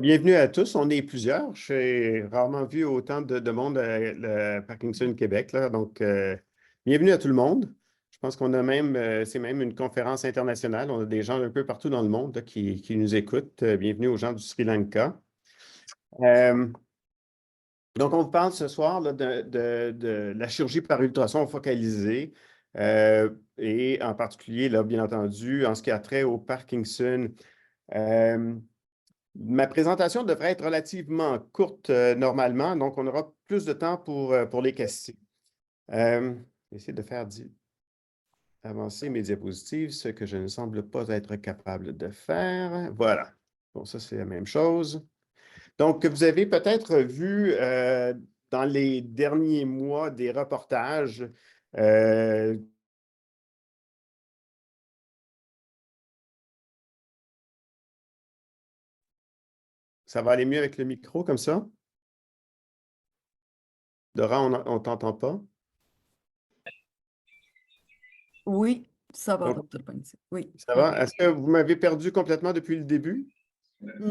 Bienvenue à tous. On est plusieurs. J'ai rarement vu autant de monde à le Parkinson Québec, là. Donc, bienvenue à tout le monde. Je pense qu'on a même, c'est même une conférence internationale. On a des gens un peu partout dans le monde là, qui nous écoutent. Bienvenue aux gens du Sri Lanka. Euh, donc, on vous parle ce soir là, de la chirurgie par ultrason focalisée et en particulier, là, bien entendu, en ce qui a trait au Parkinson. Euh, Ma présentation devrait être relativement courte normalement, donc on aura plus de temps pour les questions. Je vais essayer de faire avancer mes diapositives, ce que je ne semble pas être capable de faire. Voilà. Bon, ça, c'est la même chose. Donc, vous avez peut-être vu dans les derniers mois des reportages. euh, Ça va aller mieux avec le micro comme ça? Dora, on ne t'entend pas? Oui, ça va, Donc, docteur Panisse. Oui. ça va? Est-ce que vous m'avez perdu complètement depuis le début?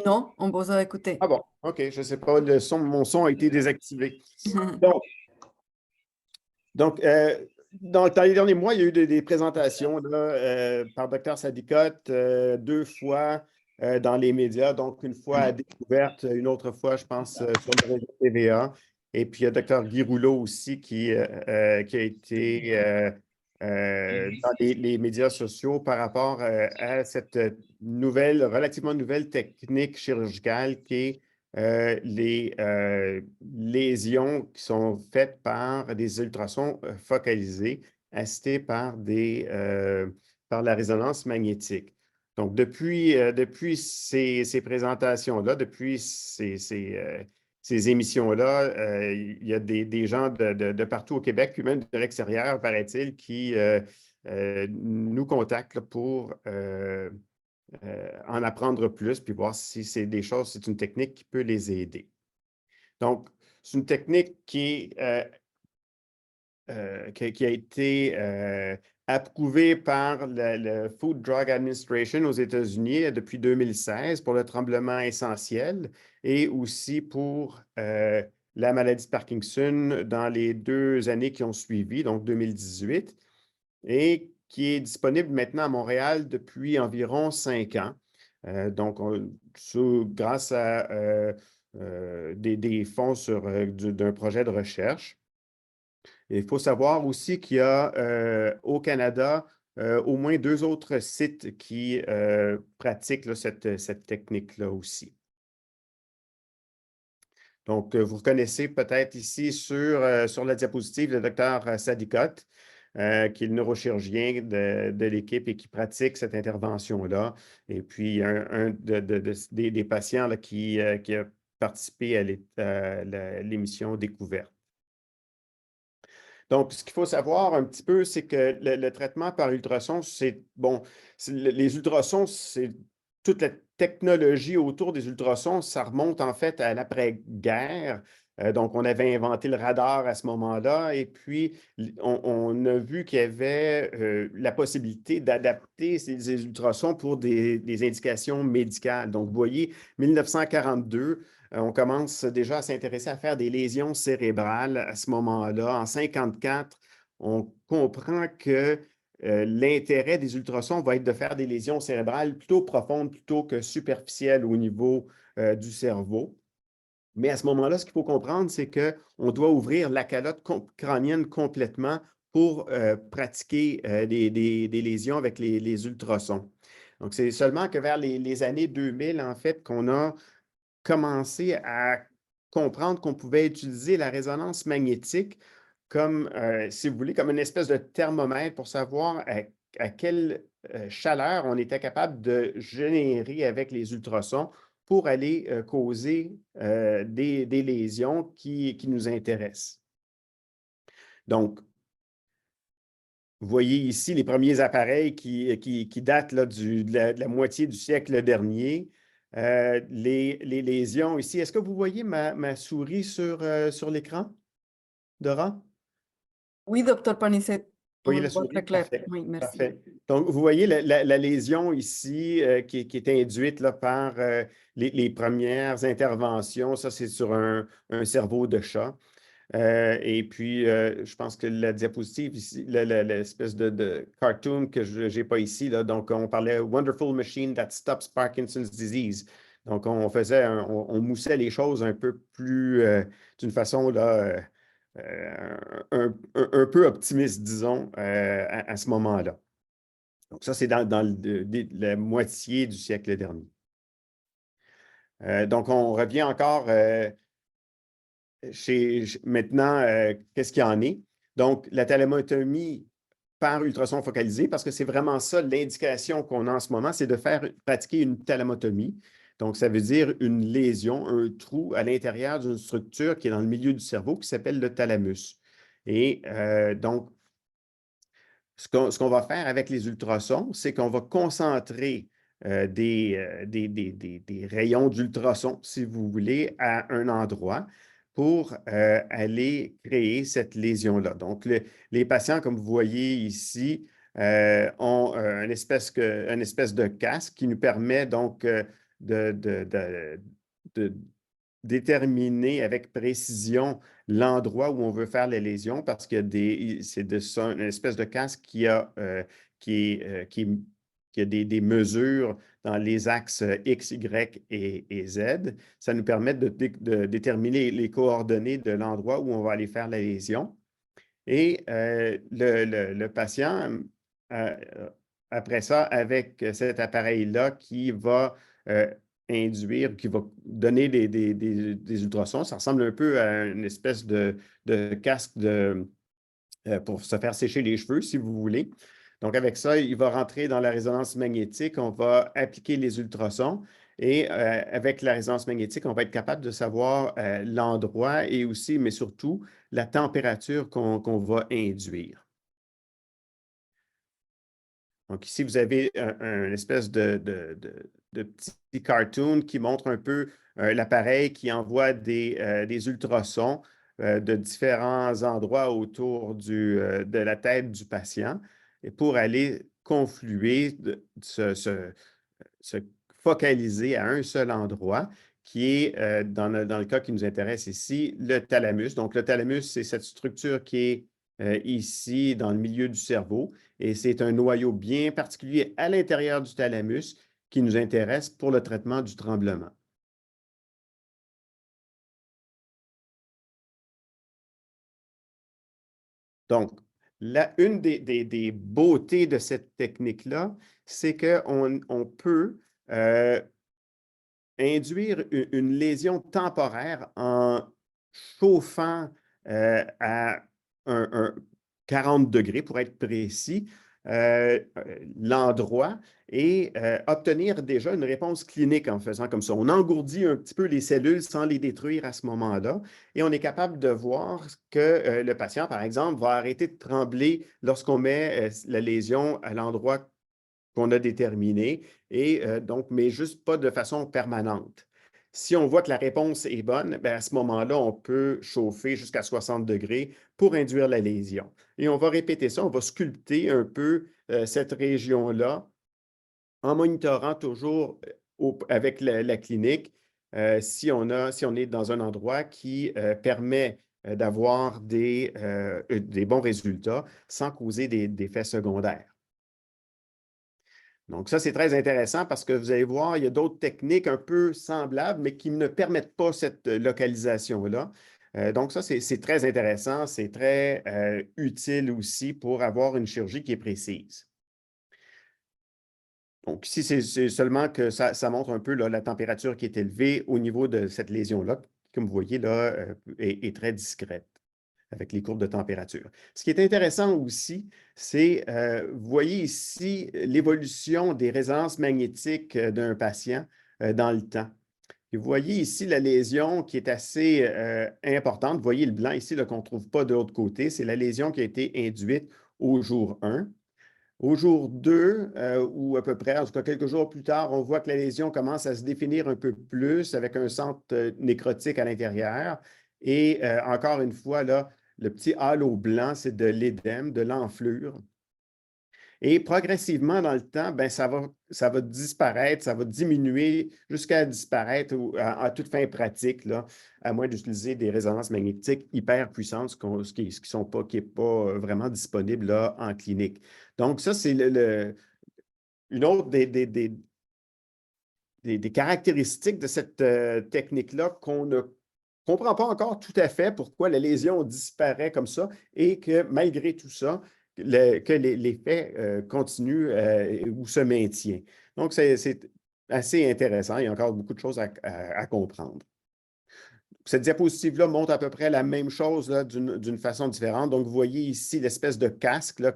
Non, on vous a écouté. Ah bon, OK, je ne sais pas, mon son a été désactivé. Donc, donc, dans les derniers mois, il y a eu des présentations là, par Dr. Sadicotte, deux fois dans les médias, donc une fois à Découverte, une autre fois, je pense, sur le réseau TVA. Et puis, il y a Dr. Guy Rouleau aussi qui a été dans les médias sociaux par rapport à cette relativement nouvelle technique chirurgicale qui est les lésions qui sont faites par des ultrasons focalisés assistés par la résonance magnétique. Donc, depuis ces présentations-là, depuis ces émissions-là, il y a des gens de partout au Québec, puis même de l'extérieur, paraît-il, qui nous contactent là, pour en apprendre plus, puis voir si c'est des choses, c'est une technique qui peut les aider. Donc, c'est une technique qui a été approuvée par le Food Drug Administration aux États-Unis depuis 2016 pour le tremblement essentiel et aussi pour la maladie de Parkinson dans les 2 années qui ont suivi, donc 2018, et qui est disponible maintenant à Montréal depuis environ 5 ans. Donc, grâce à des fonds d'un projet de recherche. Et il faut savoir aussi qu'il y a au Canada au moins 2 autres sites qui pratiquent là, cette technique-là aussi. Donc, vous reconnaissez peut-être ici sur la diapositive le docteur Sadicotte, qui est le neurochirurgien de l'équipe et qui pratique cette intervention-là. Et puis, des patients là, qui a participé à l'émission Découverte. Donc, ce qu'il faut savoir un petit peu, c'est que le traitement par ultrason, c'est bon, les ultrasons, c'est toute la technologie autour des ultrasons, ça remonte en fait à l'après-guerre. Donc, on avait inventé le radar à ce moment-là, et puis on a vu qu'il y avait la possibilité d'adapter ces ultrasons pour des indications médicales. Donc, vous voyez, 1942, on commence déjà à s'intéresser à faire des lésions cérébrales à ce moment-là. En 1954, on comprend que l'intérêt des ultrasons va être de faire des lésions cérébrales plutôt profondes plutôt que superficielles au niveau du cerveau. Mais à ce moment-là, ce qu'il faut comprendre, c'est qu'on doit ouvrir la calotte crânienne complètement pour pratiquer des lésions avec les ultrasons. Donc, c'est seulement que vers les années 2000, en fait, qu'on a commencé à comprendre qu'on pouvait utiliser la résonance magnétique comme, si vous voulez, comme une espèce de thermomètre pour savoir à quelle chaleur on était capable de générer avec les ultrasons pour aller causer des lésions qui nous intéressent. Donc, vous voyez ici les premiers appareils qui datent là, de la moitié du siècle dernier. Les lésions ici. Est-ce que vous voyez ma souris sur l'écran, Dora? Oui, docteur Panisse. Voyez On le la voit souris? très clair. Parfait. Oui, merci. Parfait. Donc, vous voyez la lésion ici qui est induite là, par les premières interventions. Ça, c'est sur un cerveau de chat. Et puis, je pense que la diapositive ici, l'espèce de cartoon que je n'ai pas ici, là, donc on parlait Wonderful Machine that stops Parkinson's disease. Donc, on moussait les choses un peu plus, d'une façon là, un peu optimiste, disons, à ce moment-là. Donc, ça, c'est dans la moitié du siècle dernier. Donc, on revient encore maintenant, qu'est-ce qu'il y en est? Donc, la thalamotomie par ultrason focalisé, parce que c'est vraiment ça l'indication qu'on a en ce moment, c'est de pratiquer une thalamotomie. Donc, ça veut dire une lésion, un trou à l'intérieur d'une structure qui est dans le milieu du cerveau qui s'appelle le thalamus. Et donc, ce qu'on va faire avec les ultrasons, c'est qu'on va concentrer des rayons d'ultrasons, si vous voulez, à un endroit pour aller créer cette lésion-là. Donc, les patients, comme vous voyez ici, ont une espèce de casque qui nous permet donc de déterminer avec précision l'endroit où on veut faire les lésions parce que c'est une espèce de casque qui a, qui a des mesures dans les axes X, Y et Z. Ça nous permet de déterminer les coordonnées de l'endroit où on va aller faire la lésion. Et le patient, euh, après ça, avec cet appareil-là qui va induire, qui va donner des ultrasons, ça ressemble un peu à une espèce de casque pour se faire sécher les cheveux, si vous voulez. Donc, avec ça, il va rentrer dans la résonance magnétique, on va appliquer les ultrasons et avec la résonance magnétique, on va être capable de savoir l'endroit et aussi, mais surtout, la température qu'on va induire. Donc, ici, vous avez un espèce de petit cartoon qui montre un peu l'appareil qui envoie des ultrasons de différents endroits autour de la tête du patient et pour aller confluer, se focaliser à un seul endroit qui est, dans le cas qui nous intéresse ici, le thalamus. Donc, le thalamus, c'est cette structure qui est ici dans le milieu du cerveau et c'est un noyau bien particulier à l'intérieur du thalamus qui nous intéresse pour le traitement du tremblement. Donc, une des beautés de cette technique-là, c'est qu'on peut induire une lésion temporaire en chauffant à 40 degrés, pour être précis, l'endroit et obtenir déjà une réponse clinique en faisant comme ça. On engourdit un petit peu les cellules sans les détruire à ce moment-là et on est capable de voir que le patient, par exemple, va arrêter de trembler lorsqu'on met la lésion à l'endroit qu'on a déterminé, et donc, mais juste pas de façon permanente. Si on voit que la réponse est bonne, bien, à ce moment-là, on peut chauffer jusqu'à 60 degrés pour induire la lésion. Et on va répéter ça, on va sculpter un peu cette région-là en monitorant toujours avec la clinique si on est dans un endroit qui permet d'avoir des bons résultats sans causer d'effets secondaires. Donc, ça, c'est très intéressant parce que vous allez voir, il y a d'autres techniques un peu semblables, mais qui ne permettent pas cette localisation-là. Donc, ça, c'est très intéressant. C'est très utile aussi pour avoir une chirurgie qui est précise. Donc, ici, c'est seulement que ça montre un peu là, la température qui est élevée au niveau de cette lésion-là, qui, comme vous voyez, là, est très discrète avec les courbes de température. Ce qui est intéressant aussi, c'est, vous voyez ici l'évolution des résonances magnétiques d'un patient dans le temps. Et vous voyez ici la lésion qui est assez importante. Vous voyez le blanc ici qu'on ne trouve pas de l'autre côté. C'est la lésion qui a été induite au jour 1. Au jour 2, ou à peu près, en tout cas quelques jours plus tard, on voit que la lésion commence à se définir un peu plus avec un centre nécrotique à l'intérieur. Et encore une fois, là, le petit halo blanc, c'est de l'édème, de l'enflure. Et progressivement, dans le temps, ben, ça va disparaître, ça va diminuer jusqu'à disparaître à toute fin pratique, là, à moins d'utiliser des résonances magnétiques hyper puissantes, ce qui n'est pas vraiment disponible là, en clinique. Donc, ça, c'est une autre des caractéristiques de cette technique-là qu'on ne comprend pas encore tout à fait pourquoi la lésion disparaît comme ça et que malgré tout ça, que l'effet continue ou se maintient. Donc, c'est assez intéressant. Il y a encore beaucoup de choses à comprendre. Cette diapositive-là montre à peu près la même chose d'une façon différente. Donc, vous voyez ici l'espèce de casque là,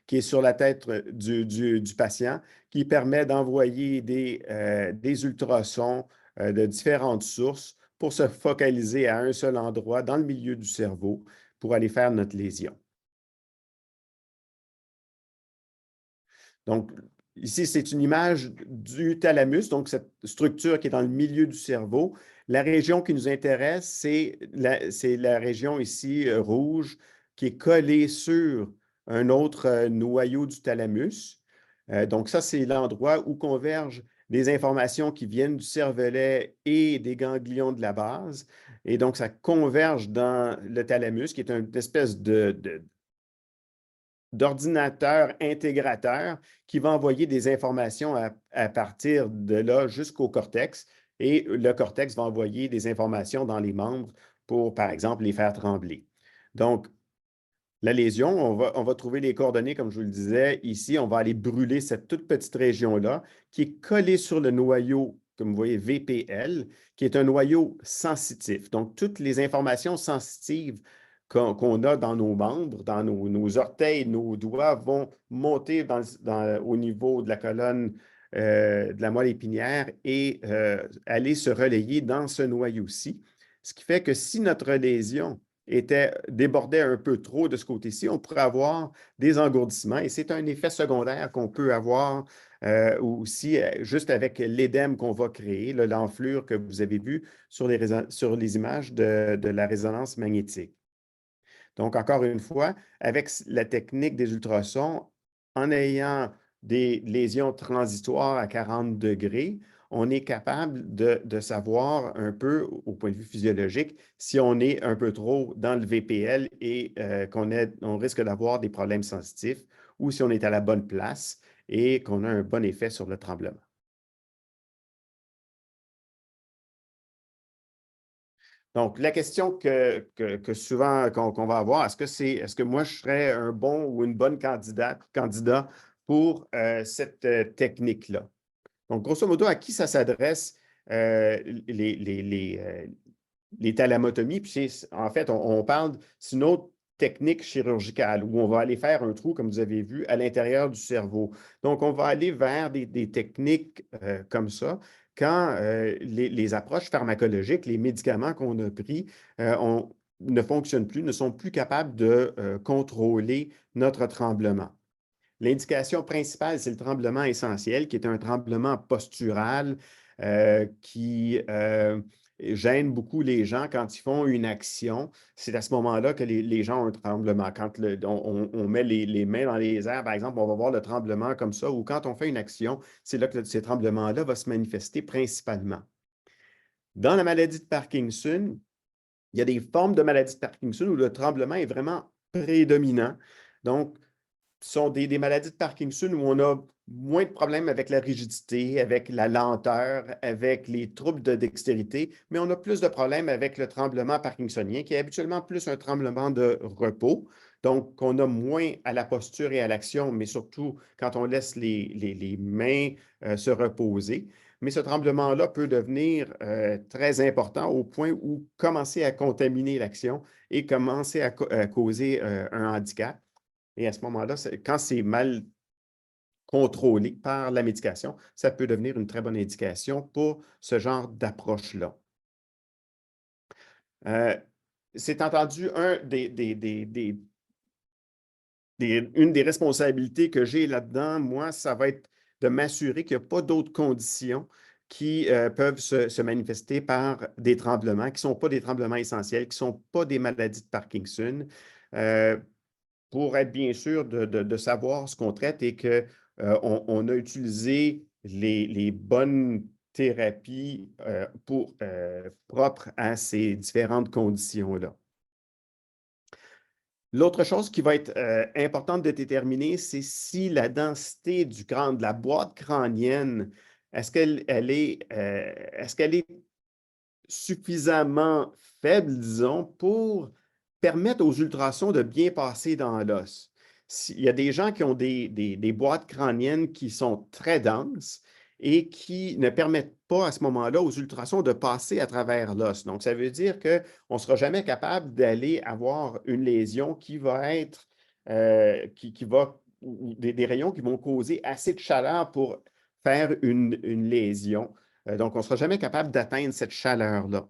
qui est sur la tête du patient qui permet d'envoyer des ultrasons de différentes sources pour se focaliser à un seul endroit dans le milieu du cerveau pour aller faire notre lésion. Donc, ici, c'est une image du thalamus, donc cette structure qui est dans le milieu du cerveau. La région qui nous intéresse, c'est la région ici rouge qui est collée sur un autre noyau du thalamus. Donc, ça, c'est l'endroit où convergent des informations qui viennent du cervelet et des ganglions de la base. Et donc, ça converge dans le thalamus, qui est une espèce d'ordinateur intégrateur qui va envoyer des informations à partir de là jusqu'au cortex. Et le cortex va envoyer des informations dans les membres pour, par exemple, les faire trembler. Donc, la lésion, on va trouver les coordonnées, comme je vous le disais. Ici, on va aller brûler cette toute petite région-là qui est collée sur le noyau, comme vous voyez, VPL, qui est un noyau sensitif. Donc, toutes les informations sensitives qu'on a dans nos membres, dans nos orteils, nos doigts, vont monter au niveau de la colonne de la moelle épinière et aller se relayer dans ce noyau-ci. Ce qui fait que si notre lésion débordait un peu trop de ce côté-ci, on pourrait avoir des engourdissements et c'est un effet secondaire qu'on peut avoir aussi juste avec l'édème qu'on va créer, l'enflure que vous avez vu sur les images de la résonance magnétique. Donc, encore une fois, avec la technique des ultrasons, en ayant des lésions transitoires à 40 degrés, on est capable de savoir un peu, au point de vue physiologique, si on est un peu trop dans le VPL et qu'on risque d'avoir des problèmes sensitifs ou si on est à la bonne place et qu'on a un bon effet sur le tremblement. Donc, la question que souvent qu'on va avoir, est-ce que moi, je serais un bon ou une bonne candidat pour cette technique-là? Donc, grosso modo, à qui ça s'adresse les thalamotomies? Puis en fait, on parle, c'est une autre technique chirurgicale où on va aller faire un trou, comme vous avez vu, à l'intérieur du cerveau. Donc, on va aller vers des techniques comme ça quand les approches pharmacologiques, les médicaments qu'on a pris ne fonctionnent plus, ne sont plus capables de contrôler notre tremblement. L'indication principale, c'est le tremblement essentiel, qui est un tremblement postural qui gêne beaucoup les gens quand ils font une action. C'est à ce moment-là que les gens ont un tremblement. Quand on met les mains dans les airs, par exemple, on va voir le tremblement comme ça, ou quand on fait une action, c'est là que ces tremblements-là vont se manifester principalement. Dans la maladie de Parkinson, il y a des formes de maladie de Parkinson où le tremblement est vraiment prédominant. Donc, ce sont des maladies de Parkinson où on a moins de problèmes avec la rigidité, avec la lenteur, avec les troubles de dextérité, mais on a plus de problèmes avec le tremblement parkinsonien, qui est habituellement plus un tremblement de repos. Donc, on a moins à la posture et à l'action, mais surtout quand on laisse les mains se reposer. Mais ce tremblement-là peut devenir très important au point où commencer à contaminer l'action et commencer à causer un handicap. Et à ce moment-là, quand c'est mal contrôlé par la médication, ça peut devenir une très bonne indication pour ce genre d'approche-là. C'est entendu une des responsabilités que j'ai là-dedans, moi, ça va être de m'assurer qu'il n'y a pas d'autres conditions qui peuvent se manifester par des tremblements qui ne sont pas des tremblements essentiels, qui ne sont pas des maladies de Parkinson, pour être bien sûr de savoir ce qu'on traite et qu'on a utilisé les bonnes thérapies propres à ces différentes conditions-là. L'autre chose qui va être importante de déterminer, c'est si la densité du crâne, de la boîte crânienne, est-ce qu'elle est suffisamment faible, disons, pour permettre aux ultrasons de bien passer dans l'os. Il y a des gens qui ont des boîtes crâniennes qui sont très denses et qui ne permettent pas à ce moment-là aux ultrasons de passer à travers l'os. Donc, ça veut dire qu'on ne sera jamais capable d'aller avoir une lésion qui va être, ou des rayons qui vont causer assez de chaleur pour faire une lésion. Donc, on ne sera jamais capable d'atteindre cette chaleur-là.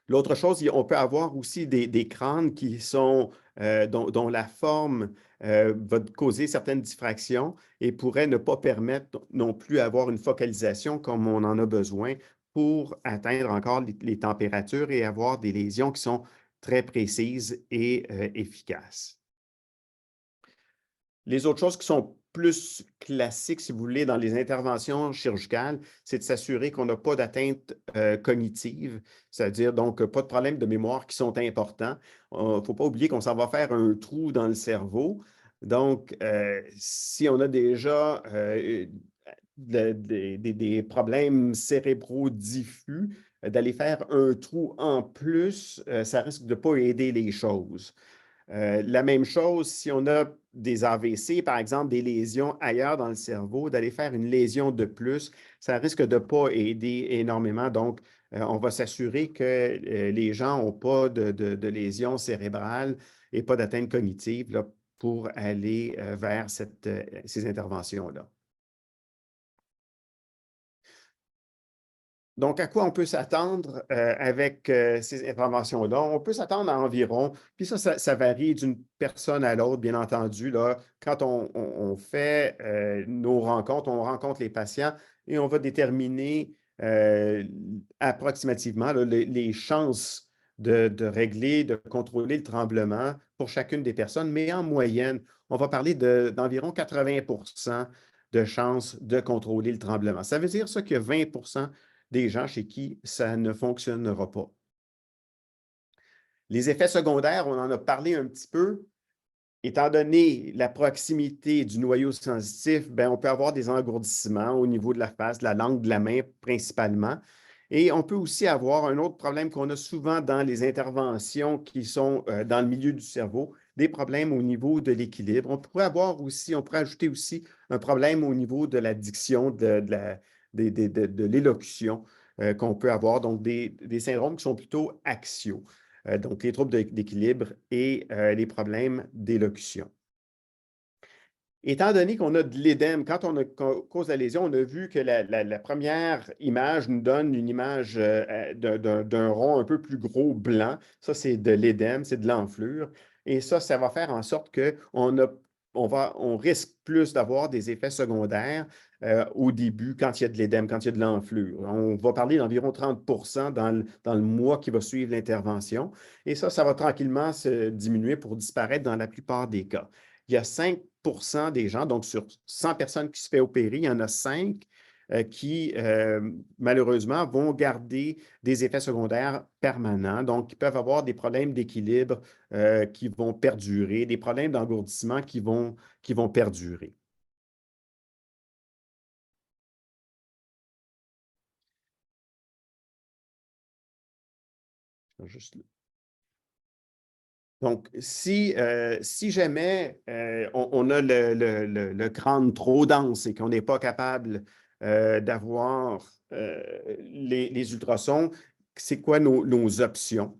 L'autre chose, on peut avoir aussi des crânes dont la forme va causer certaines diffractions et pourrait ne pas permettre non plus d'avoir une focalisation comme on en a besoin pour atteindre encore les températures et avoir des lésions qui sont très précises et efficaces. Les autres choses qui sont plus classiques, si vous voulez, dans les interventions chirurgicales, c'est de s'assurer qu'on n'a pas d'atteinte cognitive, c'est-à-dire donc pas de problèmes de mémoire qui sont importants. Il ne faut pas oublier qu'on s'en va faire un trou dans le cerveau. Donc, si on a déjà des problèmes cérébraux diffus, d'aller faire un trou en plus, ça risque de ne pas aider les choses. La même chose, si on a des AVC, par exemple, des lésions ailleurs dans le cerveau, d'aller faire une lésion de plus, ça risque de ne pas aider énormément. Donc, on va s'assurer que les gens n'ont pas de lésions cérébrales et pas d'atteinte cognitive là, pour aller vers ces interventions-là. Donc, à quoi on peut s'attendre avec ces interventions-là? On peut s'attendre à environ, puis ça varie d'une personne à l'autre, bien entendu. Là, quand on fait nos rencontres, on rencontre les patients et on va déterminer approximativement là, les chances de régler, de contrôler le tremblement pour chacune des personnes. Mais en moyenne, on va parler d'environ 80 de chances de contrôler le tremblement. Ça veut dire ça qu'il y a 20 des gens chez qui ça ne fonctionnera pas. Les effets secondaires, on en a parlé un petit peu. Étant donné la proximité du noyau sensitif, bien, on peut avoir des engourdissements au niveau de la face, de la langue, de la main principalement. Et on peut aussi avoir un autre problème qu'on a souvent dans les interventions qui sont dans le milieu du cerveau, des problèmes au niveau de l'équilibre. On pourrait ajouter aussi un problème au niveau de la diction, de l'élocution qu'on peut avoir, donc des syndromes qui sont plutôt axiaux. Donc les troubles d'équilibre et les problèmes d'élocution. Étant donné qu'on a de l'édème, quand on cause la lésion, on a vu que la première image nous donne une image d'un rond un peu plus gros blanc. Ça, c'est de l'édème, c'est de l'enflure. Et ça va faire en sorte qu'on risque plus d'avoir des effets secondaires au début quand il y a de l'édème, quand il y a de l'enflure. On va parler d'environ 30 dans le mois qui va suivre l'intervention. Et ça va tranquillement se diminuer pour disparaître dans la plupart des cas. Il y a 5 des gens, donc sur 100 personnes qui se fait opérer, il y en a 5 qui, malheureusement, vont garder des effets secondaires permanents. Donc, ils peuvent avoir des problèmes d'équilibre qui vont perdurer, des problèmes d'engourdissement qui vont perdurer. Juste là. Donc, si jamais on a le crâne trop dense et qu'on n'est pas capable d'avoir les ultrasons, c'est quoi nos options?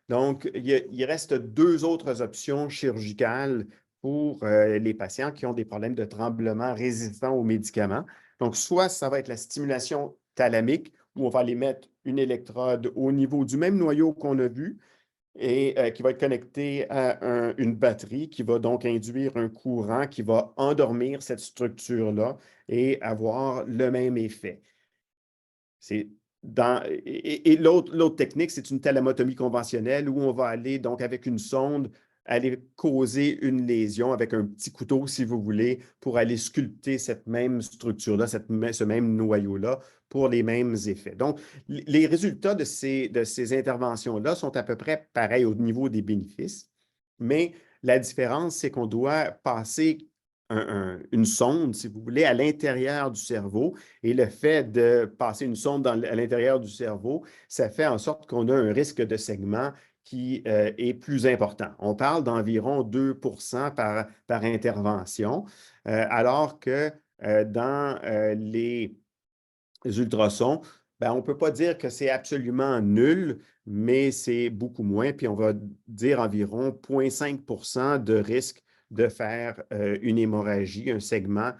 Donc, il reste 2 autres options chirurgicales pour les patients qui ont des problèmes de tremblement résistants aux médicaments. Donc, soit ça va être la stimulation thalamique, où on va aller mettre une électrode au niveau du même noyau qu'on a vu, et qui va être connecté à une batterie qui va donc induire un courant qui va endormir cette structure-là et avoir le même effet. Et l'autre technique, c'est une thalamotomie conventionnelle où on va aller, donc, avec une sonde, aller causer une lésion avec un petit couteau, si vous voulez, pour aller sculpter cette même structure-là, ce même noyau-là, pour les mêmes effets. Donc, les résultats de ces interventions-là sont à peu près pareils au niveau des bénéfices, mais la différence, c'est qu'on doit passer une sonde, si vous voulez, à l'intérieur du cerveau. Et le fait de passer une sonde à l'intérieur du cerveau, ça fait en sorte qu'on a un risque de segment qui est plus important. On parle d'environ 2 par intervention, alors que dans les ultrasons, ben, on ne peut pas dire que c'est absolument nul, mais c'est beaucoup moins. Puis on va dire environ 0,5 de risque de faire une hémorragie, un segment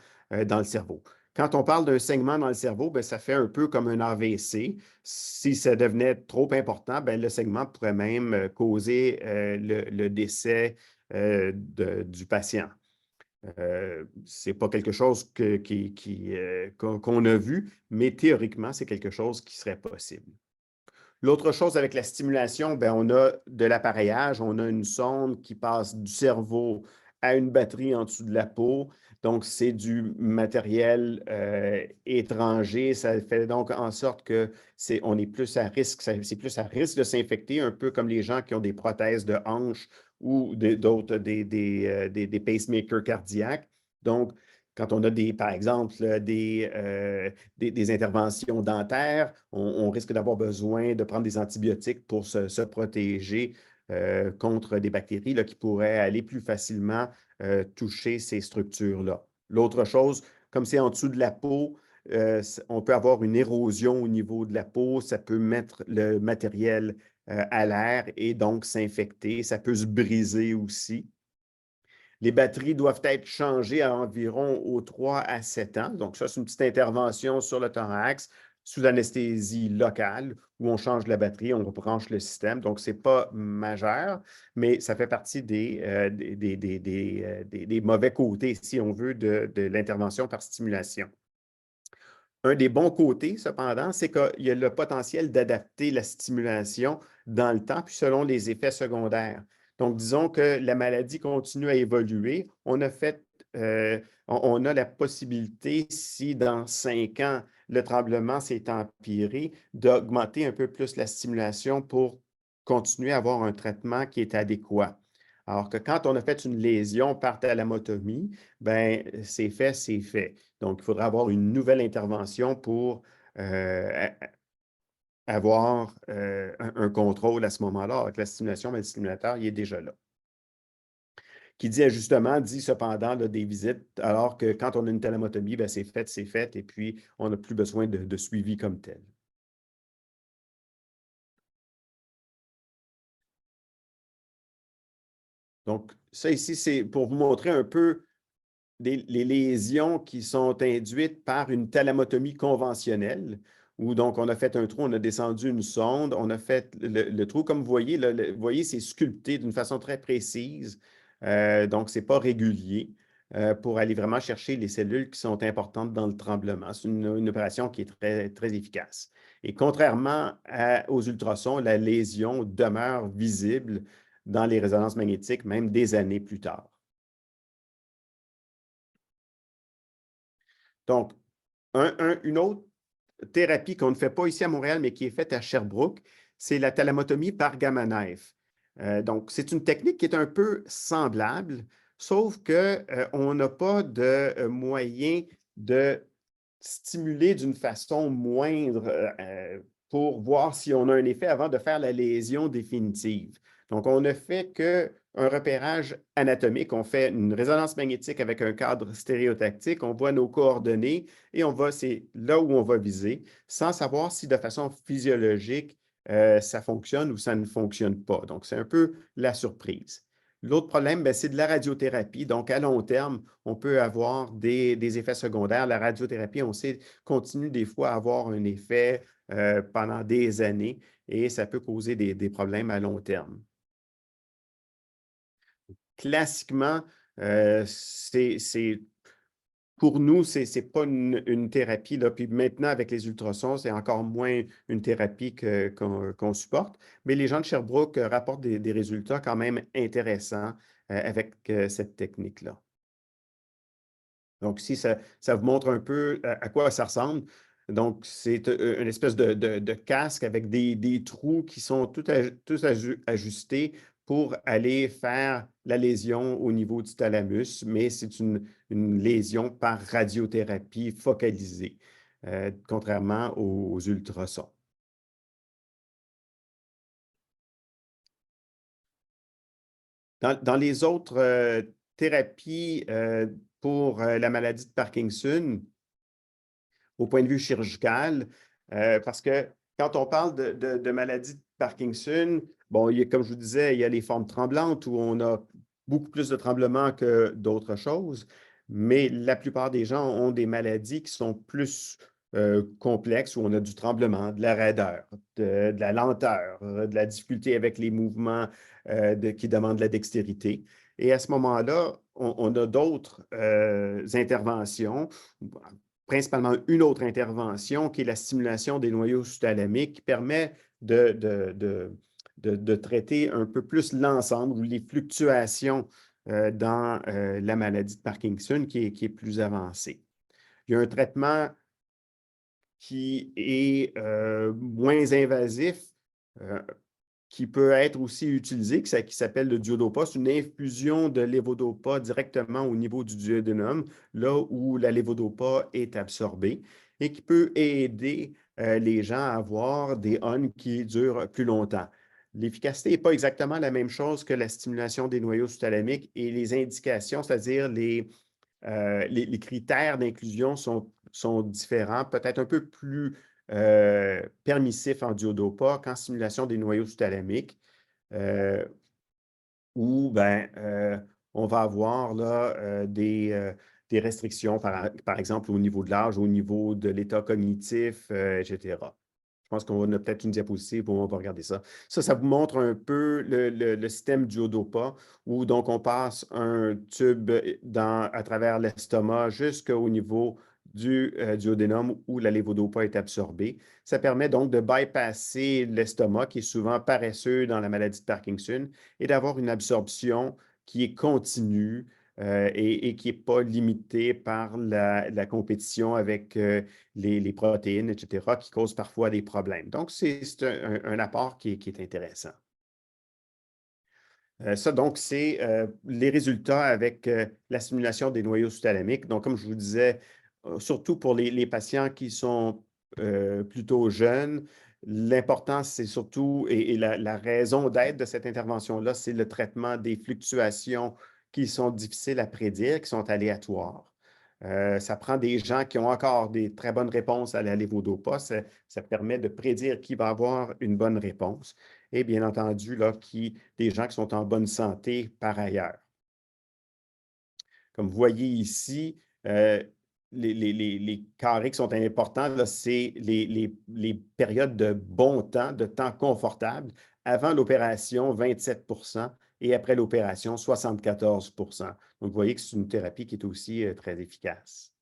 dans le cerveau. Quand on parle d'un segment dans le cerveau, ben, ça fait un peu comme un AVC. Si ça devenait trop important, ben, le segment pourrait même causer le décès du patient. Ce n'est pas quelque chose qu'on a vu, mais théoriquement, c'est quelque chose qui serait possible. L'autre chose avec la stimulation, ben, on a de l'appareillage, on a une sonde qui passe du cerveau à une batterie en dessous de la peau. Donc, c'est du matériel étranger. Ça fait donc en sorte que on est plus à risque, c'est plus à risque de s'infecter, un peu comme les gens qui ont des prothèses de hanche ou d'autres, des pacemakers cardiaques. Donc, quand on a par exemple, des interventions dentaires, on risque d'avoir besoin de prendre des antibiotiques pour se protéger contre des bactéries là, qui pourraient aller plus facilement toucher ces structures-là. L'autre chose, comme c'est en dessous de la peau, on peut avoir une érosion au niveau de la peau, ça peut mettre le matériel à l'air et donc s'infecter. Ça peut se briser aussi. Les batteries doivent être changées à environ aux 3 à 7 ans. Donc, ça, c'est une petite intervention sur le thorax sous anesthésie locale où on change la batterie, on rebranche le système. Donc, ce n'est pas majeur, mais ça fait partie des mauvais côtés, si on veut, de l'intervention par stimulation. Un des bons côtés, cependant, c'est qu'il y a le potentiel d'adapter la stimulation dans le temps, puis selon les effets secondaires. Donc, disons que la maladie continue à évoluer. On a la possibilité, si dans 5 ans, le tremblement s'est empiré, d'augmenter un peu plus la stimulation pour continuer à avoir un traitement qui est adéquat. Alors que quand on a fait une lésion par thalamotomie, ben c'est fait, c'est fait. Donc, il faudra avoir une nouvelle intervention pour avoir un contrôle à ce moment-là. Avec la stimulation, mais le stimulateur, il est déjà là. Qui dit ajustement, dit cependant là, des visites, alors que quand on a une thalamotomie, ben, c'est fait, et puis on n'a plus besoin de suivi comme tel. Donc, ça ici, c'est pour vous montrer un peu les lésions qui sont induites par une thalamotomie conventionnelle, où donc on a fait un trou, on a descendu une sonde, on a fait le trou, comme vous voyez, vous voyez, c'est sculpté d'une façon très précise, donc ce n'est pas régulier, pour aller vraiment chercher les cellules qui sont importantes dans le tremblement. C'est une opération qui est très, très efficace. Et contrairement aux ultrasons, la lésion demeure visible dans les résonances magnétiques, même des années plus tard. Donc, une autre thérapie qu'on ne fait pas ici à Montréal, mais qui est faite à Sherbrooke, c'est la thalamotomie par gamma knife. Donc, c'est une technique qui est un peu semblable, sauf qu'on n'a pas de moyen de stimuler d'une façon moindre pour voir si on a un effet avant de faire la lésion définitive. Donc, on ne fait qu'un repérage anatomique. On fait une résonance magnétique avec un cadre stéréotactique. On voit nos coordonnées et c'est là où on va viser, sans savoir si de façon physiologique, ça fonctionne ou ça ne fonctionne pas. Donc, c'est un peu la surprise. L'autre problème, ben, c'est de la radiothérapie. Donc, à long terme, on peut avoir des effets secondaires. La radiothérapie, on sait, continue des fois à avoir un effet pendant des années et ça peut causer des problèmes à long terme. Classiquement, c'est pour nous, c'est pas une thérapie, là. Puis maintenant, avec les ultrasons, c'est encore moins une thérapie qu'on supporte. Mais les gens de Sherbrooke rapportent des résultats quand même intéressants avec cette technique-là. Donc, ici, ça vous montre un peu à quoi ça ressemble. Donc, c'est une espèce de casque avec des trous qui sont tous ajustés pour aller faire la lésion au niveau du thalamus, mais c'est une lésion par radiothérapie focalisée, contrairement aux ultrasons. Dans les autres thérapies pour la maladie de Parkinson, au point de vue chirurgical, parce que quand on parle de maladie de Parkinson, bon, comme je vous disais, il y a les formes tremblantes où on a beaucoup plus de tremblements que d'autres choses, mais la plupart des gens ont des maladies qui sont plus complexes, où on a du tremblement, de la raideur, de la lenteur, de la difficulté avec les mouvements qui demandent de la dextérité. Et à ce moment-là, on a d'autres interventions, principalement une autre intervention qui est la stimulation des noyaux sous-thalamiques qui permet de traiter un peu plus l'ensemble ou les fluctuations dans la maladie de Parkinson qui est plus avancée. Il y a un traitement qui est moins invasif, qui peut être aussi utilisé, qui s'appelle le duodopa. C'est une infusion de lévodopa directement au niveau du duodénum, là où la lévodopa est absorbée, et qui peut aider les gens à avoir des ON qui durent plus longtemps. L'efficacité n'est pas exactement la même chose que la stimulation des noyaux sous-thalamiques et les indications, c'est-à-dire les critères d'inclusion sont différents, peut-être un peu plus permissifs en duodopa qu'en stimulation des noyaux sous-thalamiques, où on va avoir là, des restrictions, par exemple, au niveau de l'âge, au niveau de l'état cognitif, etc. Je pense qu'on a peut-être une diapositive où on va regarder ça. Ça vous montre un peu le système duodopa, où donc on passe un tube à travers l'estomac jusqu'au niveau du duodénum où la lévodopa est absorbée. Ça permet donc de bypasser l'estomac, qui est souvent paresseux dans la maladie de Parkinson, et d'avoir une absorption qui est continue, et qui n'est pas limitée par la compétition avec les protéines, etc., qui causent parfois des problèmes. Donc, c'est un apport qui est intéressant. Ça, donc, c'est les résultats avec la stimulation des noyaux sous-thalamiques. Donc, comme je vous disais, surtout pour les patients qui sont plutôt jeunes, l'important, c'est surtout, et la raison d'être de cette intervention-là, c'est le traitement des fluctuations qui sont difficiles à prédire, qui sont aléatoires. Ça prend des gens qui ont encore des très bonnes réponses à la lévodopa. Ça permet de prédire qui va avoir une bonne réponse. Et bien entendu, là, des gens qui sont en bonne santé par ailleurs. Comme vous voyez ici, les carrés qui sont importants, c'est les périodes de bon temps, de temps confortable. Avant l'opération, 27 et après l'opération, 74 Donc, vous voyez que c'est une thérapie qui est aussi très efficace.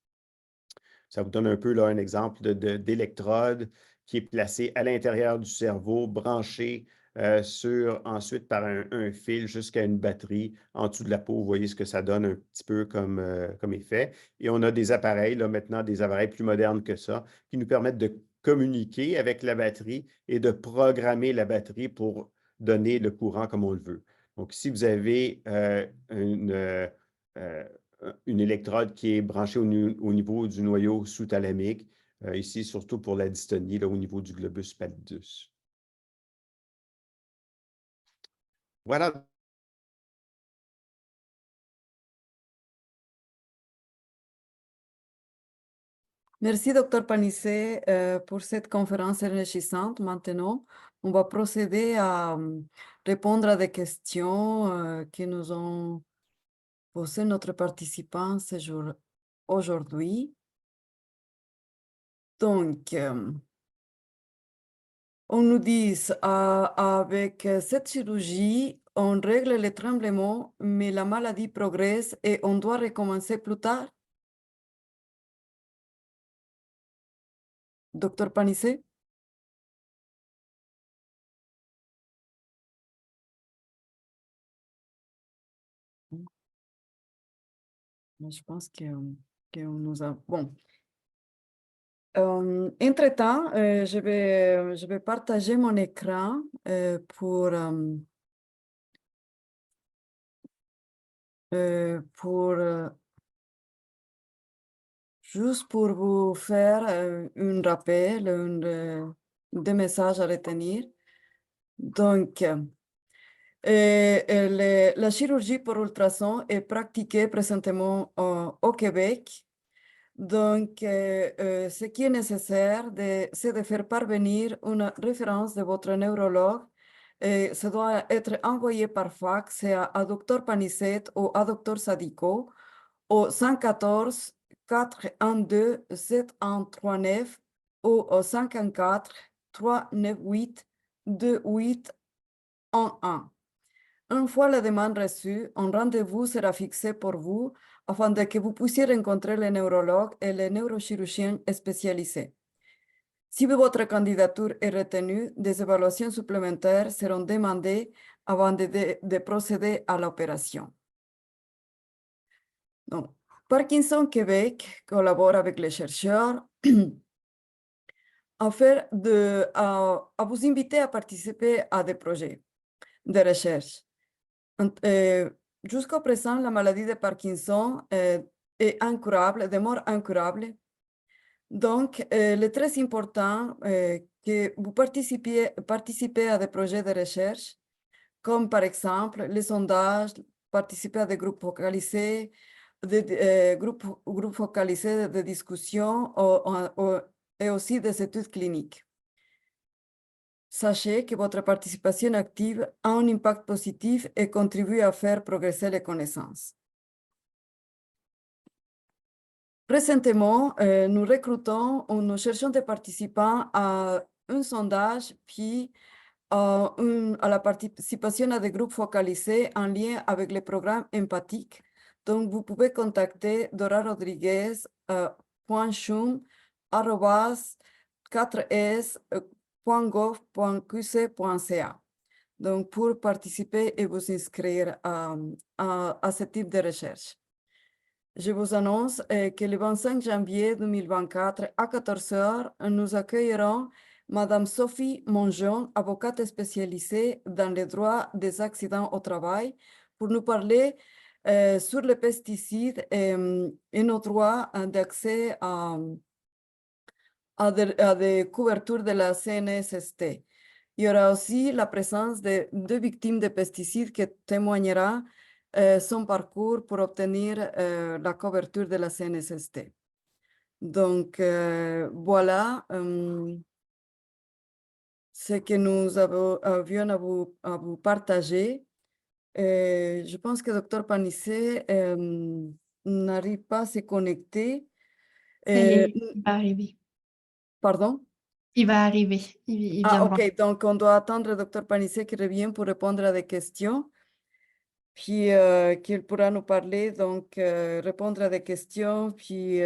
Ça vous donne un peu là, un exemple d'électrode qui est placé à l'intérieur du cerveau, branché ensuite par un fil jusqu'à une batterie en dessous de la peau. Vous voyez ce que ça donne un petit peu comme effet. Et on a des appareils, là maintenant, des appareils plus modernes que ça, qui nous permettent de communiquer avec la batterie et de programmer la batterie pour donner le courant comme on le veut. Donc, si vous avez une électrode qui est branchée au niveau du noyau sous-thalamique, ici surtout pour la dystonie, là, au niveau du globus pallidus. Voilà. Merci, docteur Panissé, pour cette conférence enrichissante. Maintenant, on va procéder à répondre à des questions que nous ont posées notre participant aujourd'hui. Donc, on nous dit, avec cette chirurgie, on règle les tremblements, mais la maladie progresse et on doit recommencer plus tard. Docteur Panissé? Je pense que nous a... Bon. Entre-temps, je vais partager mon écran juste pour vous faire un rappel, des messages à retenir. Donc, la chirurgie par ultrason est pratiquée présentement au Québec. Donc, ce qui est nécessaire, c'est de faire parvenir une référence de votre neurologue. Et ça doit être envoyé par fax à Dr Panissette ou à Dr Sadiko au 114 412 7139 ou au 514 398 2811. Une fois la demande reçue, un rendez-vous sera fixé pour vous afin de que vous puissiez rencontrer le neurologue et le neurochirurgien spécialisé. Si votre candidature est retenue, des évaluations supplémentaires seront demandées avant de procéder à l'opération. Donc, Parkinson Québec collabore avec les chercheurs à vous inviter à participer à des projets de recherche. Jusqu'à présent, la maladie de Parkinson est incurable, demeure incurable. Donc, il est très important que vous participez à des projets de recherche, comme par exemple les sondages, participer à des groupes focalisés, groupes focalisés de discussion et aussi des études cliniques. Sachez que votre participation active a un impact positif et contribue à faire progresser les connaissances. Présentement, nous recrutons ou nous cherchons des participants à un sondage puis à la participation à des groupes focalisés en lien avec les programmes empathiques. Donc, vous pouvez contacter Dora Rodriguez, .chum@4s.gov.qc.ca. Donc, pour participer et vous inscrire à ce type de recherche. Je vous annonce que le 25 janvier 2024 à 14 h, nous accueillerons Madame Sophie Mongeon, avocate spécialisée dans le droit des accidents au travail, pour nous parler sur les pesticides et nos droits d'accès à des couvertures de la CNSST. Il y aura aussi la présence de 2 victimes de pesticides qui témoignera son parcours pour obtenir la couverture de la CNSST. Donc, voilà ce que nous avions à vous partager. Je pense que Dr Panissé n'arrive pas à se connecter. Ça y est, il va arriver. Pardon? Il va arriver, il viendra. OK, donc on doit attendre le Dr Panissé qui revient pour répondre à des questions. Puis qu'il pourra nous parler, donc répondre à des questions, puis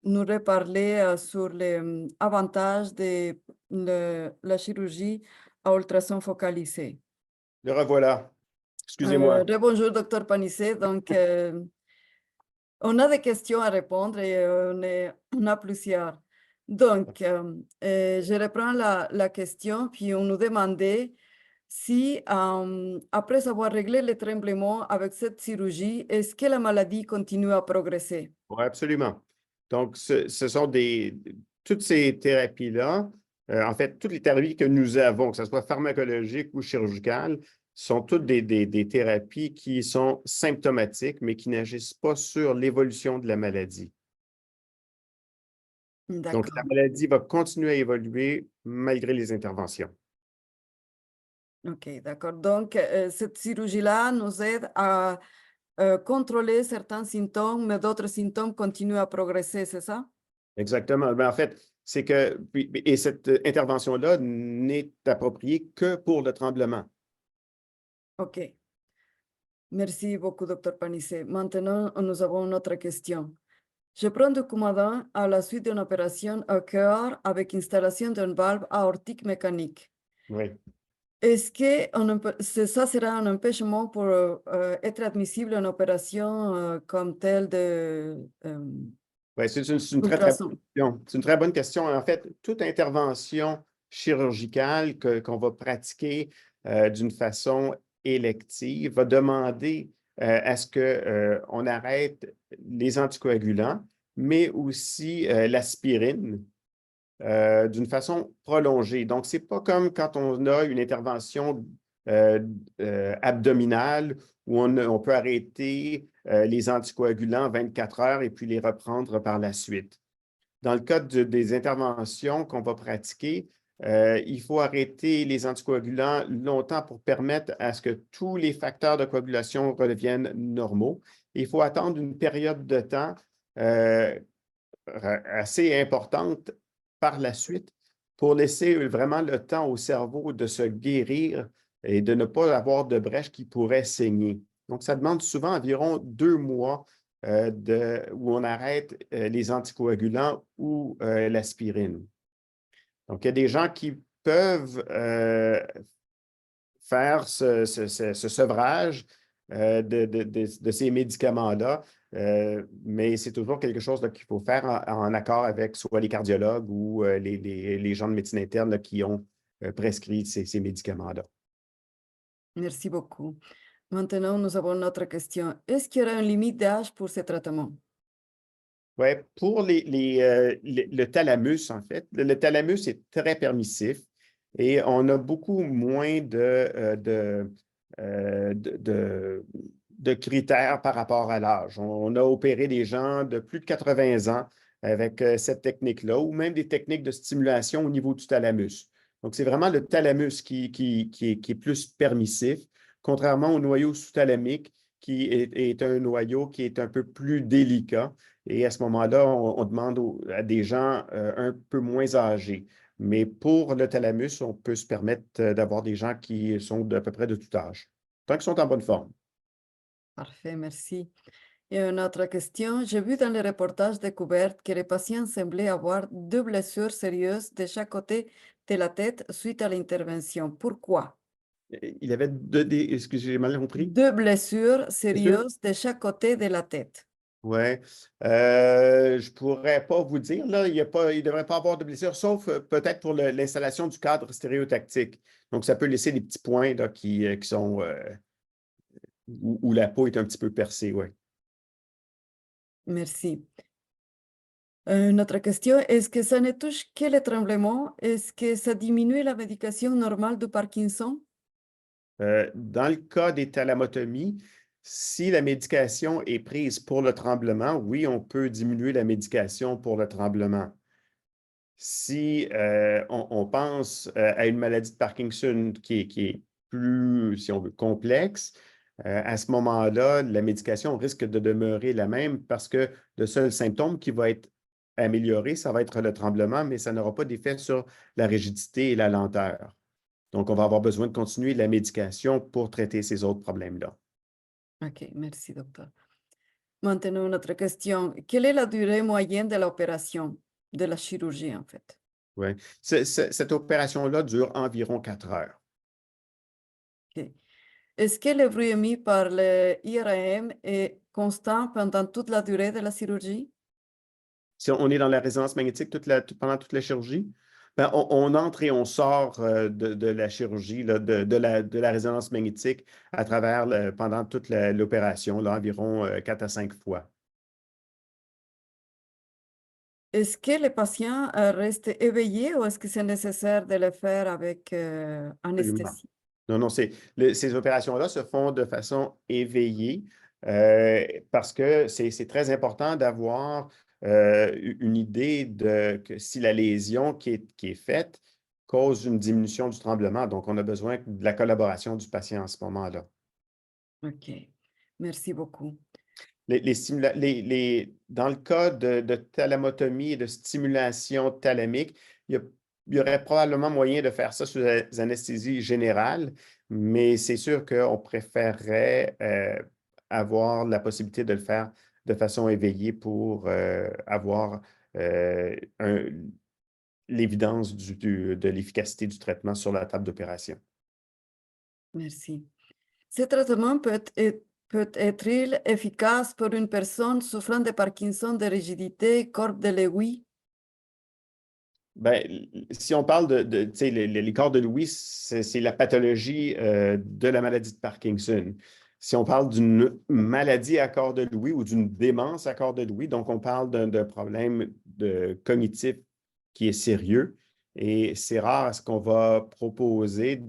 nous reparler sur les avantages de la chirurgie à ultrason focalisé. Le revoilà. Excusez-moi. Bonjour, docteur Panissé. Donc, on a des questions à répondre et on a plusieurs. Donc, je reprends la question, puis on nous demandait si, après avoir réglé les tremblements avec cette chirurgie, est-ce que la maladie continue à progresser? Oui, absolument. Donc, ce sont toutes ces thérapies-là, en fait, toutes les thérapies que nous avons, que ce soit pharmacologiques ou chirurgicales, sont toutes des thérapies qui sont symptomatiques, mais qui n'agissent pas sur l'évolution de la maladie. Donc, la maladie va continuer à évoluer malgré les interventions. OK, d'accord. Donc, cette chirurgie-là nous aide à contrôler certains symptômes, mais d'autres symptômes continuent à progresser, c'est ça? Exactement. Mais en fait, c'est que, et cette intervention-là n'est appropriée que pour le tremblement. OK. Merci beaucoup, docteur Panissé. Maintenant, nous avons une autre question. Je prends du Coumadin à la suite d'une opération au cœur avec installation d'une valve aortique mécanique. Oui. Est-ce que ça sera un empêchement pour être admissible à une opération comme telle de Ouais, c'est une très, très bonne ultrason? question. C'est une très bonne question. En fait, toute intervention chirurgicale qu'on va pratiquer d'une façon élective va demander à ce qu'on arrête les anticoagulants, mais aussi l'aspirine d'une façon prolongée. Donc, ce n'est pas comme quand on a une intervention abdominale où on peut arrêter les anticoagulants 24 heures et puis les reprendre par la suite. Dans le cas des interventions qu'on va pratiquer, il faut arrêter les anticoagulants longtemps pour permettre à ce que tous les facteurs de coagulation redeviennent normaux. Il faut attendre une période de temps assez importante par la suite pour laisser vraiment le temps au cerveau de se guérir et de ne pas avoir de brèche qui pourrait saigner. Donc, ça demande souvent environ 2 mois où on arrête les anticoagulants ou l'aspirine. Donc, il y a des gens qui peuvent faire ce sevrage de ces médicaments-là, mais c'est toujours quelque chose qu'il faut faire en accord avec soit les cardiologues ou les gens de médecine interne là, qui ont prescrit ces médicaments-là. Merci beaucoup. Maintenant, nous avons notre question. Est-ce qu'il y aura une limite d'âge pour ce traitement? Oui, pour le thalamus, en fait, le thalamus est très permissif et on a beaucoup moins de critères par rapport à l'âge. On a opéré des gens de plus de 80 ans avec cette technique-là ou même des techniques de stimulation au niveau du thalamus. Donc, c'est vraiment le thalamus qui est plus permissif, contrairement au noyau sous-thalamique qui est un noyau qui est un peu plus délicat. Et à ce moment-là, on demande à des gens un peu moins âgés. Mais pour le thalamus, on peut se permettre d'avoir des gens qui sont d'à peu près de tout âge, tant qu'ils sont en bonne forme. Parfait, merci. Et une autre question. J'ai vu dans les reportages découvertes que les patients semblaient avoir deux blessures sérieuses de chaque côté de la tête suite à l'intervention. Pourquoi? Il avait excusez, j'ai mal compris. Deux blessures Blessures? sérieuses de chaque côté de la tête. Oui. Je ne pourrais pas vous dire, là, il ne devrait pas avoir de blessure, sauf peut-être pour l'installation du cadre stéréotactique. Donc, ça peut laisser des petits points là, qui sont où la peau est un petit peu percée, oui. Merci. Une autre question, est-ce que ça ne touche que le tremblement? Est-ce que ça diminue la médication normale du Parkinson? Dans le cas des thalamotomies, si la médication est prise pour le tremblement, oui, on peut diminuer la médication pour le tremblement. Si on pense à une maladie de Parkinson qui est plus, si on veut, complexe, à ce moment-là, la médication risque de demeurer la même parce que le seul symptôme qui va être amélioré, ça va être le tremblement, mais ça n'aura pas d'effet sur la rigidité et la lenteur. Donc, on va avoir besoin de continuer la médication pour traiter ces autres problèmes-là. Ok, merci, docteur. Maintenant, une autre question. Quelle est la durée moyenne de l'opération, de la chirurgie, en fait? Oui. Cette opération-là dure environ 4 heures. Ok. Est-ce que le bruit émis par le IRM est constant pendant toute la durée de la chirurgie? Si on est dans la résonance magnétique pendant toute la chirurgie, ben, on entre et on sort de la chirurgie, là, de la résonance magnétique à travers pendant toute l'opération, là, environ 4 à 5 fois. Est-ce que les patients restent éveillés ou est-ce que c'est nécessaire de le faire avec Absolument. anesthésie? Non, non, ces opérations-là se font de façon éveillée parce que c'est très important d'avoir une idée de que si la lésion qui est faite cause une diminution du tremblement. Donc, on a besoin de la collaboration du patient à ce moment-là. Ok, merci beaucoup. Dans le cas de thalamotomie et de stimulation thalamique, il y aurait probablement moyen de faire ça sous les anesthésies générales, mais c'est sûr qu'on préférerait avoir la possibilité de le faire de façon éveillée pour avoir l'évidence de l'efficacité du traitement sur la table d'opération. Merci. Ce traitement peut être efficace pour une personne souffrant de Parkinson, de rigidité, corde de Lewy? Ben, si on parle tu sais, les cordes de Lewy, c'est la pathologie de la maladie de Parkinson. Si on parle d'une maladie à cordes de Lewy ou d'une démence à cordes de Lewy, donc on parle d'un problème cognitif qui est sérieux. Et c'est rare ce qu'on va proposer,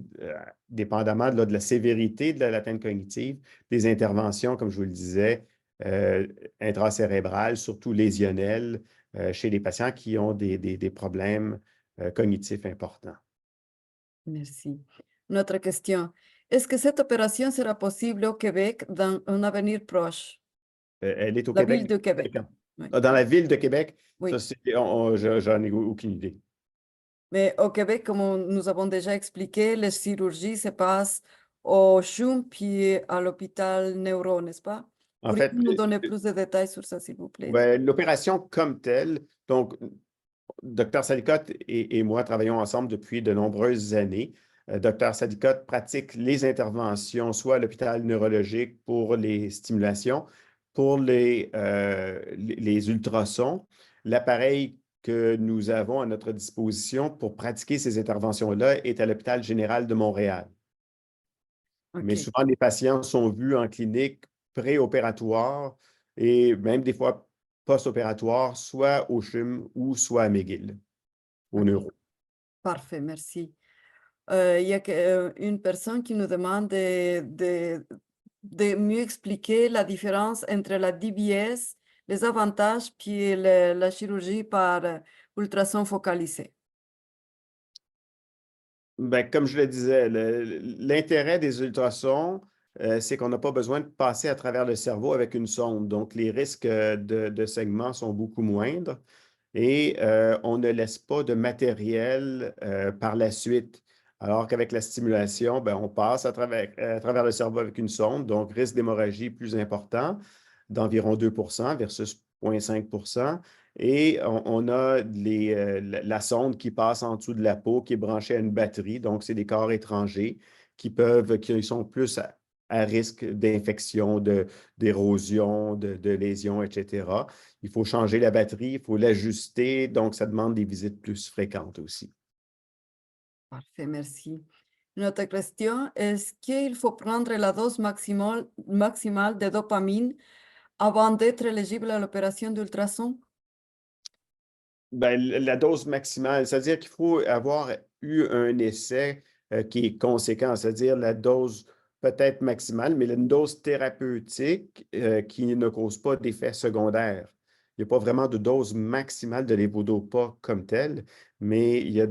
dépendamment de la sévérité de l'atteinte cognitive, des interventions, comme je vous le disais, intracérébrales, surtout lésionnelles, chez les patients qui ont des problèmes cognitifs importants. Merci. Une autre question. Est-ce que cette opération sera possible au Québec dans un avenir proche? Elle est au La Québec. ville de Québec. Oui. Dans la ville de Québec, Oui. ça, j'en ai aucune idée. Mais au Québec, comme nous avons déjà expliqué, les chirurgies se passent au CHUM puis à l'hôpital Neuro, n'est-ce pas? En fait, Pourriez-vous nous donner plus de détails sur ça, s'il vous plaît? ben, l'opération comme telle, donc, Dr Salicotte et moi travaillons ensemble depuis de nombreuses années. Dr Salicotte pratique les interventions soit à l'hôpital neurologique pour les stimulations, pour les ultrasons. L'appareil que nous avons à notre disposition pour pratiquer ces interventions-là est à l'hôpital général de Montréal. Mais Ok, souvent, les patients sont vus en clinique préopératoire et même des fois post-opératoire, soit au CHUM ou soit à McGill, au ok. neuro. Parfait, merci. Il y a une personne qui nous demande de mieux expliquer la différence entre la DBS, les avantages, puis la chirurgie par ultrason focalisé. Ben, comme je le disais, l'intérêt des ultrasons, c'est qu'on n'a pas besoin de passer à travers le cerveau avec une sonde. Donc, les risques de saignement sont beaucoup moindres et on ne laisse pas de matériel par la suite. Alors qu'avec la stimulation, ben, on passe à travers le cerveau avec une sonde, donc risque d'hémorragie plus important, d'environ 2 versus 0,5 et on a la sonde qui passe en dessous de la peau, qui est branchée à une batterie. Donc, c'est des corps étrangers qui sont plus à risque d'infection, d'érosion, de lésions, etc. Il faut changer la batterie, il faut l'ajuster. Donc, ça demande des visites plus fréquentes aussi. Parfait, merci. Une autre question, est-ce qu'il faut prendre la dose maximale de dopamine avant d'être éligible à l'opération d'ultrason? Ben, la dose maximale, c'est-à-dire qu'il faut avoir eu un essai qui est conséquent, c'est-à-dire la dose peut-être maximale, mais une dose thérapeutique qui ne cause pas d'effets secondaires. Il n'y a pas vraiment de dose maximale de l'évodopa comme telle, mais il y a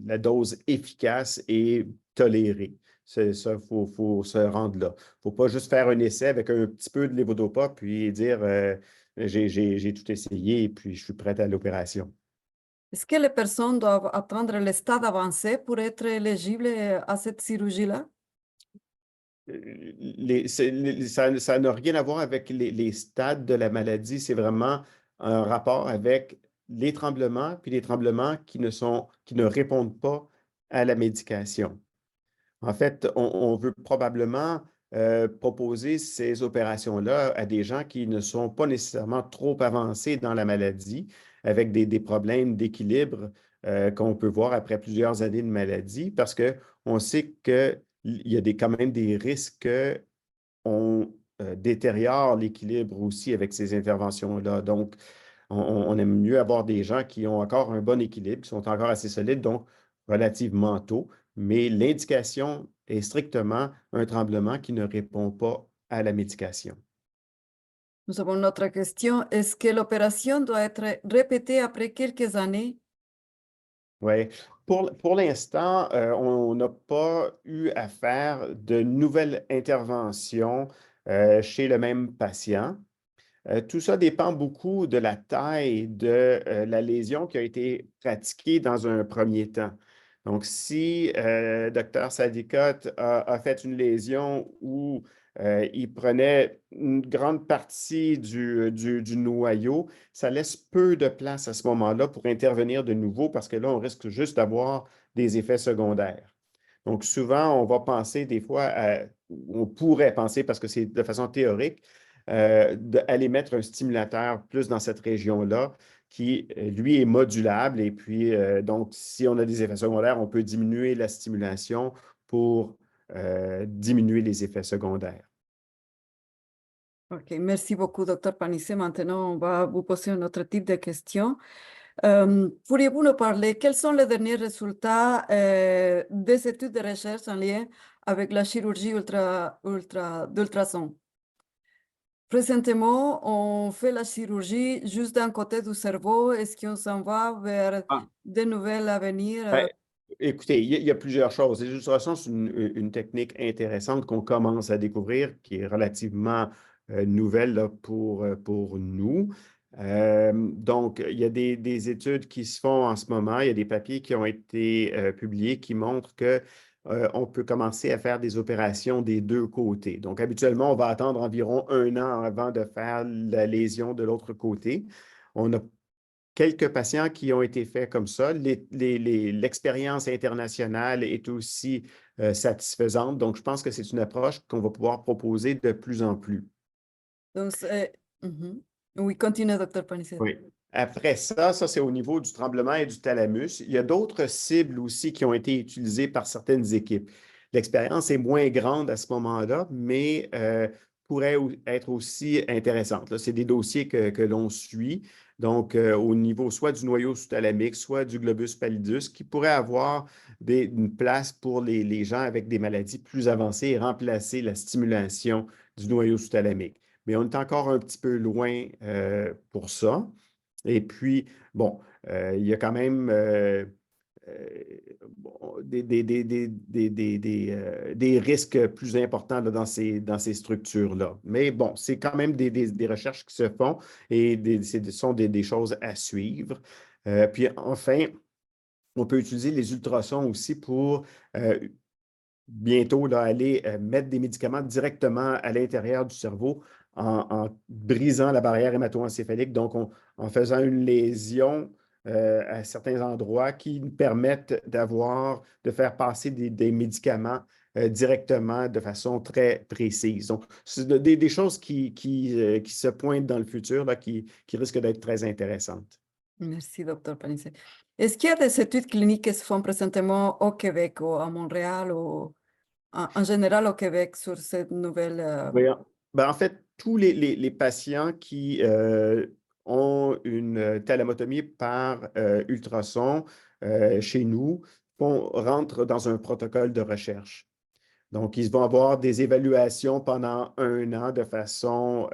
la dose efficace et tolérée. Ça, il faut se rendre là. Il ne faut pas juste faire un essai avec un petit peu de l'évodopa puis dire j'ai tout essayé et puis je suis prête à l'opération. Est-ce que les personnes doivent attendre le stade avancé pour être éligibles à cette chirurgie-là? Ça n'a rien à voir avec les stades de la maladie. C'est vraiment un rapport avec les tremblements, puis les tremblements qui ne répondent pas à la médication. En fait, on veut probablement proposer ces opérations-là à des gens qui ne sont pas nécessairement trop avancés dans la maladie, avec des problèmes d'équilibre qu'on peut voir après plusieurs années de maladie, parce qu'on sait qu'il y a quand même des risques qu'on détériore l'équilibre aussi avec ces interventions-là. Donc, on aime mieux avoir des gens qui ont encore un bon équilibre, qui sont encore assez solides, donc relativement tôt, mais l'indication est strictement un tremblement qui ne répond pas à la médication. Nous avons une autre question. Est-ce que l'opération doit être répétée après quelques années? Oui. Pour l'instant, on n'a pas eu à faire de nouvelles interventions chez le même patient. Tout ça dépend beaucoup de la taille de la lésion qui a été pratiquée dans un premier temps. Donc, si Dr Sadicotte a fait une lésion où il prenait une grande partie du noyau. Ça laisse peu de place à ce moment-là pour intervenir de nouveau parce que là, on risque juste d'avoir des effets secondaires. Donc, souvent, on va penser des fois, on pourrait penser, parce que c'est de façon théorique, d'aller mettre un stimulateur plus dans cette région-là qui, lui, est modulable. Et puis, donc, si on a des effets secondaires, on peut diminuer la stimulation pour diminuer les effets secondaires. Ok, merci beaucoup, docteur Panissé. Maintenant, on va vous poser un autre type de questions. Pourriez-vous nous parler quels sont les derniers résultats des études de recherche en lien avec la chirurgie d'ultrason? Présentement, on fait la chirurgie juste d'un côté du cerveau. Est-ce qu'on s'en va vers Ah, des nouvelles à venir? ben, écoutez, il y a plusieurs choses. Les ultrasons, c'est une technique intéressante qu'on commence à découvrir, qui est relativement nouvelle là, pour nous. Donc, il y a des études qui se font en ce moment. Il y a des papiers qui ont été publiés qui montrent que on peut commencer à faire des opérations des deux côtés. Donc, habituellement, on va attendre environ 1 an avant de faire la lésion de l'autre côté. On a quelques patients qui ont été faits comme ça. L'expérience internationale est aussi satisfaisante. Donc, je pense que c'est une approche qu'on va pouvoir proposer de plus en plus. Donc, oui, continue, docteur Panissé. Oui. Après ça, c'est au niveau du tremblement et du thalamus. Il y a d'autres cibles aussi qui ont été utilisées par certaines équipes. L'expérience est moins grande à ce moment-là, mais pourrait être aussi intéressante. C'est des dossiers que l'on suit, donc au niveau soit du noyau sous-thalamique, soit du globus pallidus, qui pourrait avoir une place pour les gens avec des maladies plus avancées et remplacer la stimulation du noyau sous-thalamique. Mais on est encore un petit peu loin pour ça. Et puis, bon, il y a quand même bon, des risques plus importants là, dans ces structures-là. Mais bon, c'est quand même des recherches qui se font et ce sont des choses à suivre. Puis enfin, on peut utiliser les ultrasons aussi pour bientôt là, aller mettre des médicaments directement à l'intérieur du cerveau en brisant la barrière hémato-encéphalique, donc en faisant une lésion à certains endroits qui nous permettent de faire passer des médicaments directement de façon très précise. Donc, c'est des choses qui se pointent dans le futur, là, qui risquent d'être très intéressantes. Merci, docteur Panissé. Est-ce qu'il y a des études cliniques qui se font présentement au Québec ou à Montréal ou en général au Québec sur cette nouvelle... Oui, ben, en fait, tous les patients qui ont une thalamotomie par ultrason chez nous rentrent dans un protocole de recherche. Donc, ils vont avoir des évaluations pendant 1 an de façon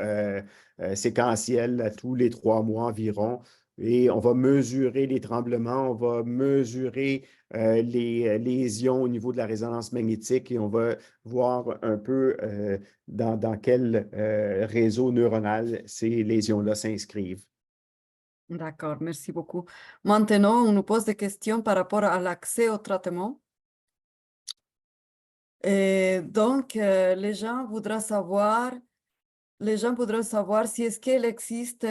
séquentielle à tous les 3 mois environ. Et on va mesurer les tremblements, on va mesurer les lésions au niveau de la résonance magnétique et on va voir un peu dans quel réseau neuronal ces lésions-là s'inscrivent. D'accord, merci beaucoup. Maintenant, on nous pose des questions par rapport à l'accès au traitement. Et donc, les gens voudraient savoir si est-ce qu'il existe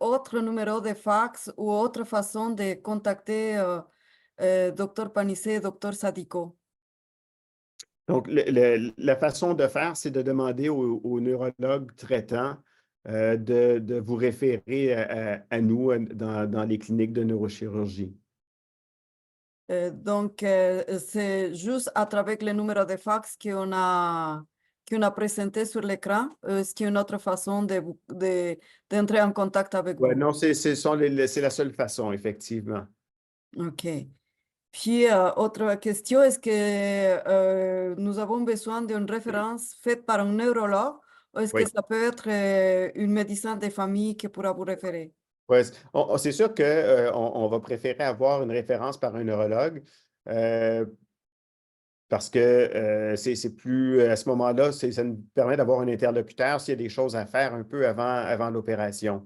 autre numéro de fax ou autre façon de contacter Dr. Panissé et Dr. Sadiko. Donc, la façon de faire, c'est de demander au neurologue traitant de vous référer à nous dans les cliniques de neurochirurgie. Donc, c'est juste à travers le numéro de fax qu'on a présenté sur l'écran. Est-ce qu'il y a une autre façon d'entrer en contact avec Ouais, vous? non, c'est la seule façon, effectivement. OK. Puis, autre question, est-ce que nous avons besoin d'une référence faite par un neurologue ou est-ce que Oui. ça peut être une médecin de famille qui pourra vous référer? Ouais, c'est sûr qu'on va préférer avoir une référence par un neurologue parce que c'est plus, à ce moment-là, ça nous permet d'avoir un interlocuteur s'il y a des choses à faire un peu avant l'opération.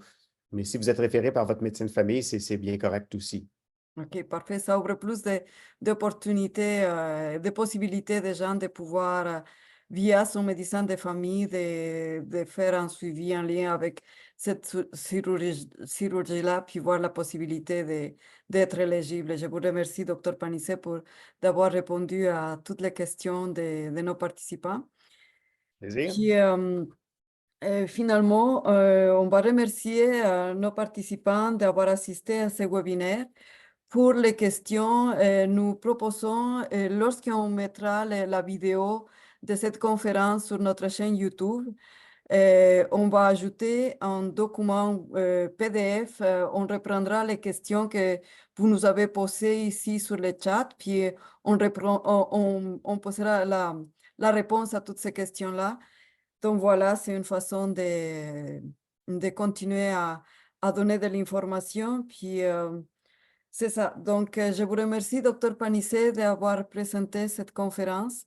Mais si vous êtes référé par votre médecin de famille, c'est bien correct aussi. OK, parfait. Ça ouvre plus d'opportunités, de possibilités des gens de pouvoir via son médecin de famille, de faire un suivi en lien avec cette chirurgie-là, puis voir la possibilité d'être éligible. Je vous remercie, Dr. Panissé, d'avoir répondu à toutes les questions de nos participants. Plaisir. Puis, finalement, on va remercier nos participants d'avoir assisté à ce webinaire. Pour les questions, nous proposons, lorsqu'on mettra la vidéo de cette conférence sur notre chaîne YouTube, on va ajouter un document PDF. On reprendra les questions que vous nous avez posées ici sur le chat, puis on posera la réponse à toutes ces questions-là. Donc voilà, c'est une façon de continuer à donner de l'information. Puis c'est ça. Donc je vous remercie, Dr. Panissé, d'avoir présenté cette conférence.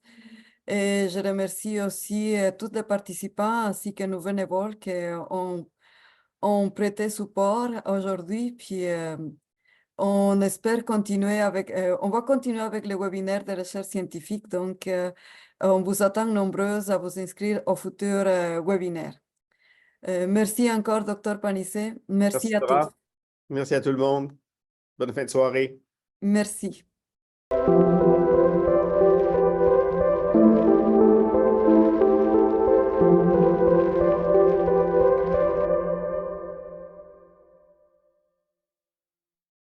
Et je remercie aussi tous les participants ainsi que nos bénévoles qui ont prêté support aujourd'hui. Puis on espère continuer on va continuer avec le webinaire de recherche scientifique. Donc, on vous attend nombreuses à vous inscrire au futur webinaire. Merci encore, Dr. Panissé. Merci à tous. Merci à tout le monde. Bonne fin de soirée. Merci.